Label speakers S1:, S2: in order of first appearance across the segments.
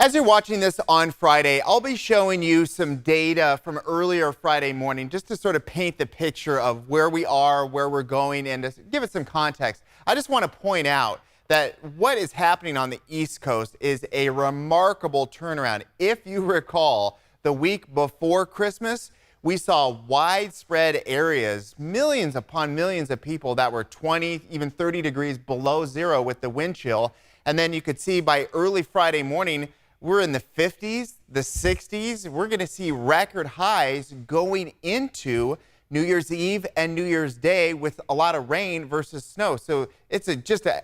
S1: As you're watching this on Friday, I'll be showing you some data from earlier Friday morning just to sort of paint the picture of where we are, where we're going, and to give it some context. I just want to point out that what is happening on the East Coast is a remarkable turnaround. If you recall, the week before Christmas, we saw widespread areas, millions upon millions of people that were 20, even 30 degrees below zero with the wind chill. And then you could see by early Friday morning, we're in the 50s, the 60s. We're going to see record highs going into New Year's Eve and New Year's Day with a lot of rain versus snow. So it's just a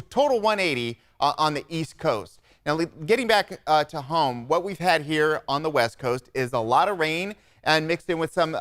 S1: total 180 on the East Coast. Now, getting back to home, what we've had here on the West Coast is a lot of rain and mixed in with some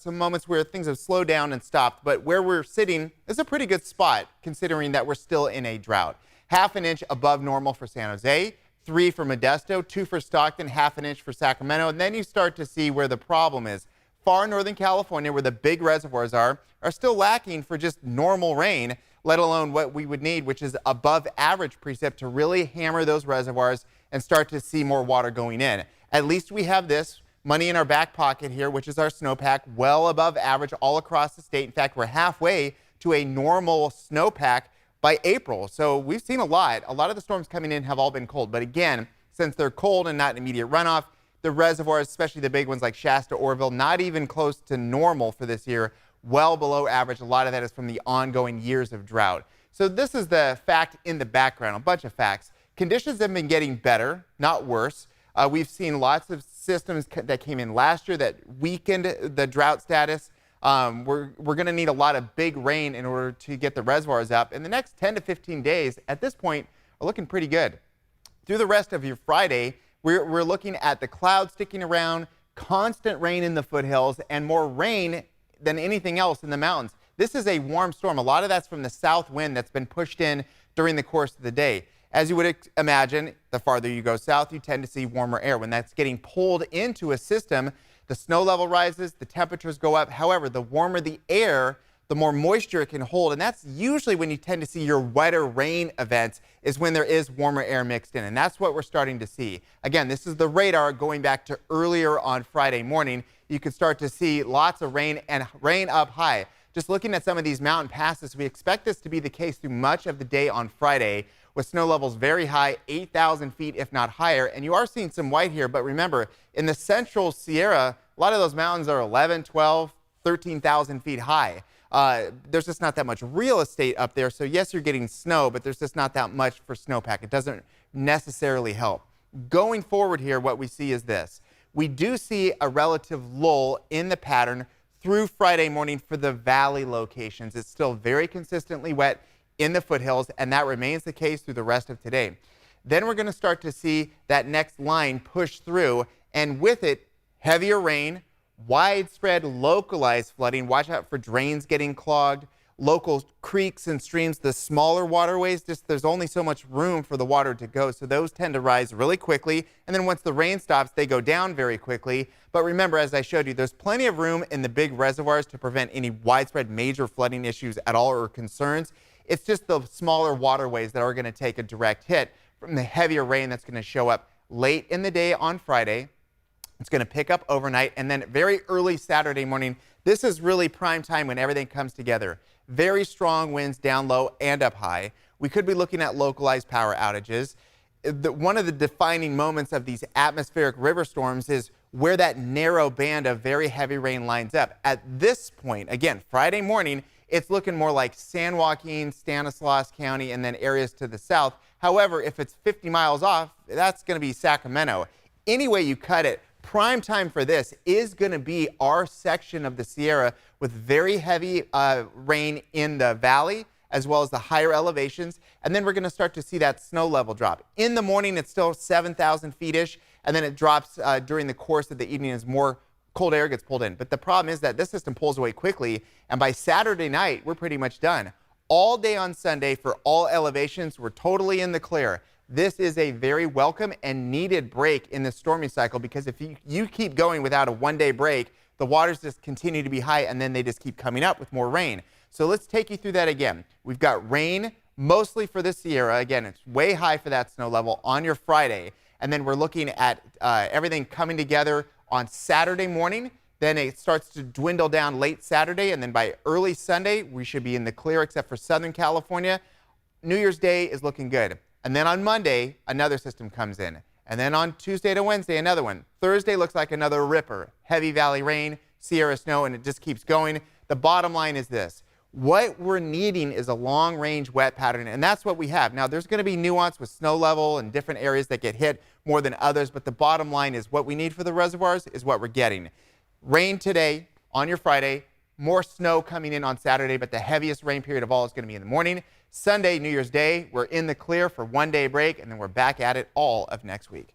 S1: moments where things have slowed down and stopped. But where we're sitting is a pretty good spot, considering that we're still in a drought. Half an inch above normal for San Jose, 3 for Modesto, 2 for Stockton, half an inch for Sacramento. And then you start to see where the problem is. Far northern California, where the big reservoirs are still lacking for just normal rain, let alone what we would need, which is above average precip to really hammer those reservoirs and start to see more water going in. At least we have this money in our back pocket here, which is our snowpack, well above average all across the state. In fact, we're halfway to a normal snowpack by April. So we've seen a lot. A lot of the storms coming in have all been cold. But again, since they're cold and not immediate runoff, the reservoirs, especially the big ones like Shasta, Oroville, not even close to normal for this year, well below average. A lot of that is from the ongoing years of drought. So this is the fact in the background, a bunch of facts. Conditions have been getting better, not worse. We've seen lots of systems that came in last year that weakened the drought status. We're going to need a lot of big rain in order to get the reservoirs up. In the next 10 to 15 days, at this point, are looking pretty good. Through the rest of your Friday, we're looking at the clouds sticking around, constant rain in the foothills, and more rain than anything else in the mountains. This is a warm storm. A lot of that's from the south wind that's been pushed in during the course of the day. As you would imagine, the farther you go south, you tend to see warmer air. When that's getting pulled into a system, the snow level rises, the temperatures go up. However, the warmer the air, the more moisture it can hold. And that's usually when you tend to see your wetter rain events, is when there is warmer air mixed in. And that's what we're starting to see. Again, this is the radar going back to earlier on Friday morning. You could start to see lots of rain and rain up high. Just looking at some of these mountain passes, we expect this to be the case through much of the day on Friday, with snow levels very high, 8,000 feet, if not higher. And you are seeing some white here, but remember, in the central Sierra, a lot of those mountains are 11, 12, 13,000 feet high. There's just not that much real estate up there. So yes, you're getting snow, but there's just not that much for snowpack. It doesn't necessarily help. Going forward here, what we see is this. We do see a relative lull in the pattern through Friday morning for the valley locations. It's still very consistently wet in the foothills, and that remains the case through the rest of today. Then we're going to start to see that next line push through, and with it, heavier rain, widespread localized flooding. Watch out for drains getting clogged, local creeks and streams, the smaller waterways, just there's only so much room for the water to go, so those tend to rise really quickly. And then once the rain stops, they go down very quickly. But remember, as I showed you, there's plenty of room in the big reservoirs to prevent any widespread major flooding issues at all or concerns. It's just the smaller waterways that are going to take a direct hit from the heavier rain that's going to show up late in the day on Friday. It's going to pick up overnight, and then very early Saturday morning. This is really prime time when everything comes together. Very strong winds down low and up high. We could be looking at localized power outages. One of the defining moments of these atmospheric river storms is where that narrow band of very heavy rain lines up. At this point, again, Friday morning, it's looking more like San Joaquin, Stanislaus County, and then areas to the south. However, if it's 50 miles off, that's going to be Sacramento. Any way you cut it, prime time for this is going to be our section of the Sierra with very heavy rain in the valley as well as the higher elevations. And then we're going to start to see that snow level drop. In the morning, it's still 7,000 feet-ish, and then it drops during the course of the evening as more cold air gets pulled in. But the problem is that this system pulls away quickly, and by Saturday night, we're pretty much done. All day on Sunday for all elevations, we're totally in the clear. This is a very welcome and needed break in the storming cycle, because if you keep going without a one-day break, the waters just continue to be high, and then they just keep coming up with more rain. So let's take you through that again. We've got rain mostly for the Sierra. Again, it's way high for that snow level on your Friday. And then we're looking at everything coming together on Saturday morning. Then it starts to dwindle down late Saturday, and then by early Sunday, we should be in the clear except for Southern California. New Year's Day is looking good. And then on Monday, another system comes in. And then on Tuesday to Wednesday, another one. Thursday looks like another ripper. Heavy valley rain, Sierra snow, and it just keeps going. The bottom line is this. What we're needing is a long-range wet pattern, and that's what we have. Now, there's going to be nuance with snow level and different areas that get hit more than others, but the bottom line is what we need for the reservoirs is what we're getting. Rain today on your Friday, more snow coming in on Saturday, but the heaviest rain period of all is going to be in the morning. Sunday, New Year's Day, we're in the clear for one-day break, and then we're back at it all of next week.